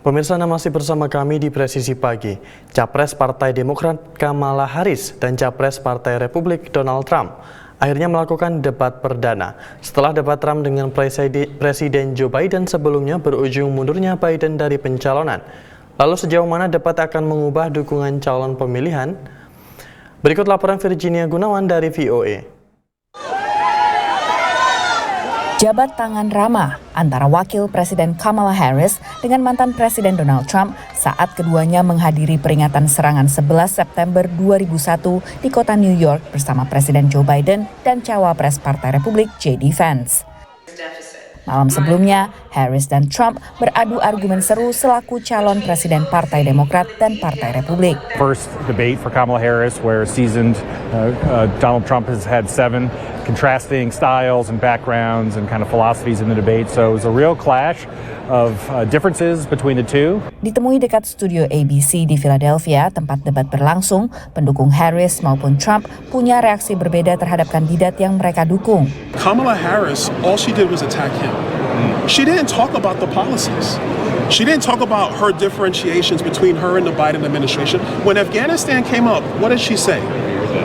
Pemirsa, Anda masih bersama kami di Presisi Pagi. Capres Partai Demokrat Kamala Harris dan Capres Partai Republik Donald Trump akhirnya melakukan debat perdana. Setelah debat Trump dengan Presiden Joe Biden sebelumnya berujung mundurnya Biden dari pencalonan. Lalu sejauh mana debat akan mengubah dukungan calon pemilihan? Berikut laporan Virginia Gunawan dari VOA. Jabat tangan ramah antara wakil Presiden Kamala Harris dengan mantan Presiden Donald Trump saat keduanya menghadiri peringatan serangan 11 September 2001 di kota New York bersama Presiden Joe Biden dan Cawapres Partai Republik J.D. Vance. Malam sebelumnya, Harris dan Trump beradu argumen seru selaku calon Presiden Partai Demokrat dan Partai Republik. First debate for Kamala Harris where seasoned Donald Trump has had 7 contrasting styles and backgrounds and kind of philosophies in the debate. So it was a real clash of differences between the two. Ditemui dekat studio ABC di Philadelphia, tempat debat berlangsung, pendukung Harris maupun Trump punya reaksi berbeda terhadap kandidat yang mereka dukung. Kamala Harris, all she did was attack him. She didn't talk about the policies. She didn't talk about her differentiations between her and the Biden administration. When Afghanistan came up, what did she say?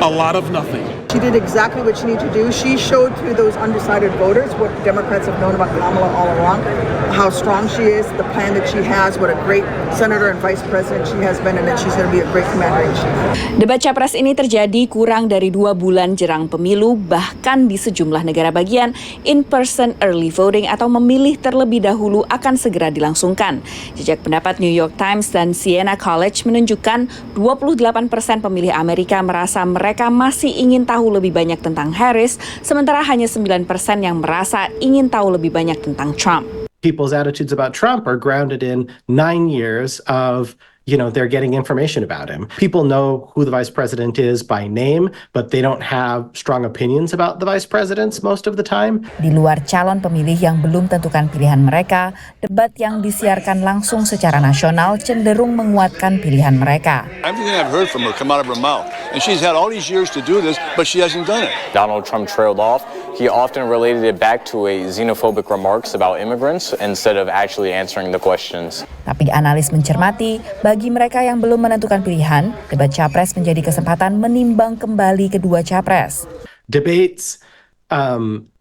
A lot of nothing. She did exactly what she needed to do. She showed to those undecided voters what Democrats have known about Kamala all along, how strong she is, the plan that she has, what a great senator and vice president she has been, and that she's going to be a great commander-in-chief. Debat capres ini terjadi kurang dari 2 bulan jelang pemilu, bahkan di sejumlah negara bagian, in-person early voting atau memilih terlebih dahulu akan segera dilangsungkan. Jejak pendapat New York Times dan Siena College menunjukkan 28% pemilih Amerika merasa mereka masih ingin tahu lebih banyak tentang Harris, sementara hanya 9% yang merasa ingin tahu lebih banyak tentang Trump. People's attitudes about Trump are grounded in 9 years of they're getting information about him. People know who the vice president is by name, but they don't have strong opinions about the vice presidents most of the time. Di luar calon pemilih yang belum tentukan pilihan mereka, debat yang disiarkan langsung secara nasional cenderung menguatkan pilihan mereka. Everything I've heard from her come out of her mouth, and she's had all these years to do this, but she hasn't done it. Donald Trump trailed off. He often related it back to a xenophobic remarks about immigrants instead of actually answering the questions. Tapi analis mencermati, bagi mereka yang belum menentukan pilihan, debat capres menjadi kesempatan menimbang kembali kedua capres. Debates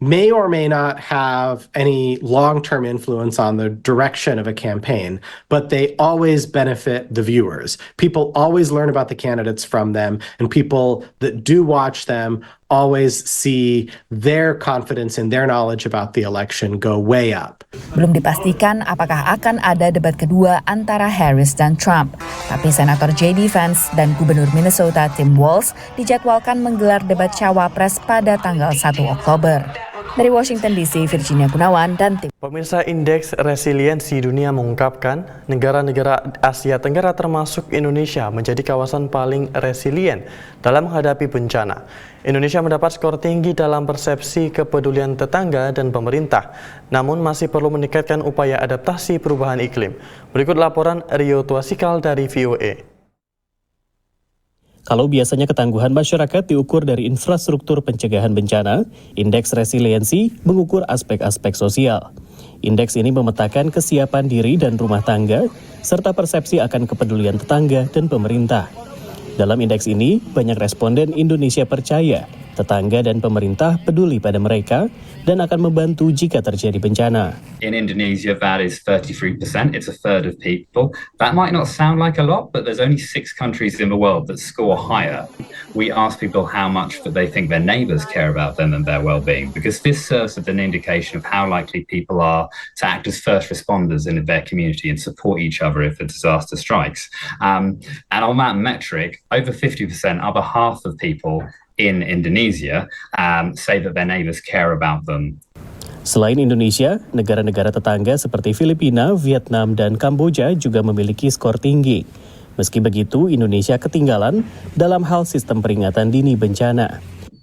may or may not have any long-term influence on the direction of a campaign, but they always benefit the viewers. People always learn about the candidates from them, and people that do watch them always see their confidence and their knowledge about the election go way up. Belum dipastikan apakah akan ada debat kedua antara Harris dan Trump, tapi Senator J.D. Vance dan Gubernur Minnesota Tim Walz dijadwalkan menggelar debat cawapres pada tanggal 1 Oktober. Dari Washington DC, Virginia Gunawan dan tim. Pemirsa, Indeks Resiliensi Dunia mengungkapkan negara-negara Asia Tenggara termasuk Indonesia menjadi kawasan paling resilient dalam menghadapi bencana. Indonesia mendapat skor tinggi dalam persepsi kepedulian tetangga dan pemerintah, namun masih perlu meningkatkan upaya adaptasi perubahan iklim. Berikut laporan Rio Tuasikal dari VOA. Kalau biasanya ketangguhan masyarakat diukur dari infrastruktur pencegahan bencana, Indeks Resiliensi mengukur aspek-aspek sosial. Indeks ini memetakan kesiapan diri dan rumah tangga, serta persepsi akan kepedulian tetangga dan pemerintah. Dalam indeks ini, banyak responden Indonesia percaya tetangga dan pemerintah peduli pada mereka dan akan membantu jika terjadi bencana. In Indonesia, that is 33%. It's a third of people. That might not sound like a lot, but there's only 6 countries in the world that score higher. We ask people how much that they think their neighbors care about them and their well-being, because this serves as an indication of how likely people are to act as first responders in their community and support each other if a disaster strikes. And on that metric, over 50%, over half of people in Indonesia say that their neighbors care about them. Selain Indonesia, negara-negara tetangga seperti Filipina, Vietnam, dan Kamboja juga memiliki skor tinggi. Meski begitu, Indonesia ketinggalan dalam hal sistem peringatan dini bencana.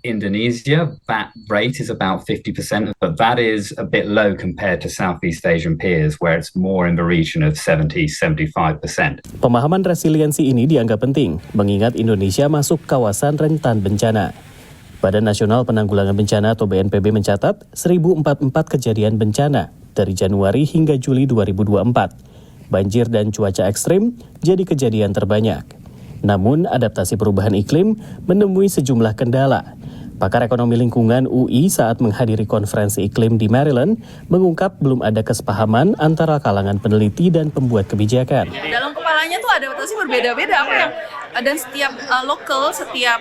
Indonesia, that rate is about 50%, but that is a bit low compared to Southeast Asian peers, where it's more in the region of 70-75%. Pemahaman resiliensi ini dianggap penting, mengingat Indonesia masuk kawasan rentan bencana. Badan Nasional Penanggulangan Bencana atau BNPB mencatat 1.044 kejadian bencana dari Januari hingga Juli 2024. banjir dan cuaca ekstrim jadi kejadian terbanyak. Namun, adaptasi perubahan iklim menemui sejumlah kendala. Pakar ekonomi lingkungan UI saat menghadiri konferensi iklim di Maryland mengungkap belum ada kesepahaman antara kalangan peneliti dan pembuat kebijakan. Dalam kepalanya tuh adaptasi berbeda-beda, dan setiap setiap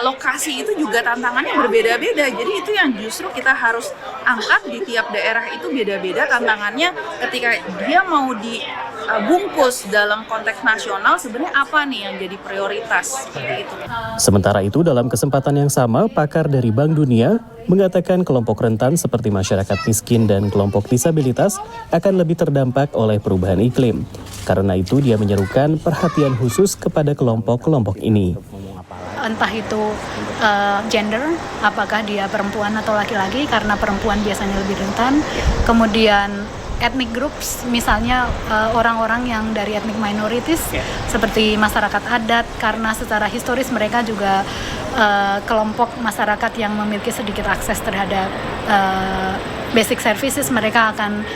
lokasi itu juga tantangannya berbeda-beda. Jadi itu yang justru kita harus angkat, di tiap daerah itu beda-beda tantangannya ketika dia mau dibungkus dalam konteks nasional, sebenarnya apa nih yang jadi prioritas seperti itu. Sementara itu dalam kesempatan yang sama, pakar dari Bank Dunia mengatakan kelompok rentan seperti masyarakat miskin dan kelompok disabilitas akan lebih terdampak oleh perubahan iklim. Karena itu dia menyerukan perhatian khusus kepada kelompok-kelompok ini. Entah itu gender, apakah dia perempuan atau laki-laki, karena perempuan biasanya lebih rentan. Kemudian ethnic groups, misalnya orang-orang yang dari ethnic minorities seperti masyarakat adat, karena secara historis mereka juga kelompok masyarakat yang memiliki sedikit akses terhadap basic services, mereka akan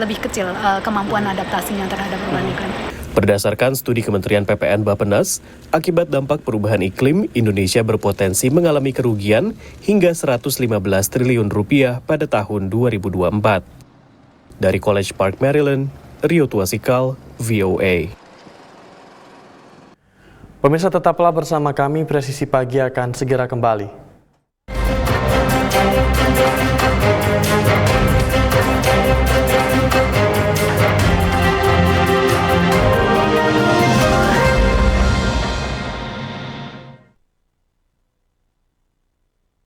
lebih kecil kemampuan adaptasinya terhadap perubahan iklim. Berdasarkan studi Kementerian PPN Bappenas, akibat dampak perubahan iklim, Indonesia berpotensi mengalami kerugian hingga 115 triliun rupiah pada tahun 2024. Dari College Park, Maryland, Rio Tuasikal, VOA. Pemirsa, tetaplah bersama kami, Presisi Pagi akan segera kembali.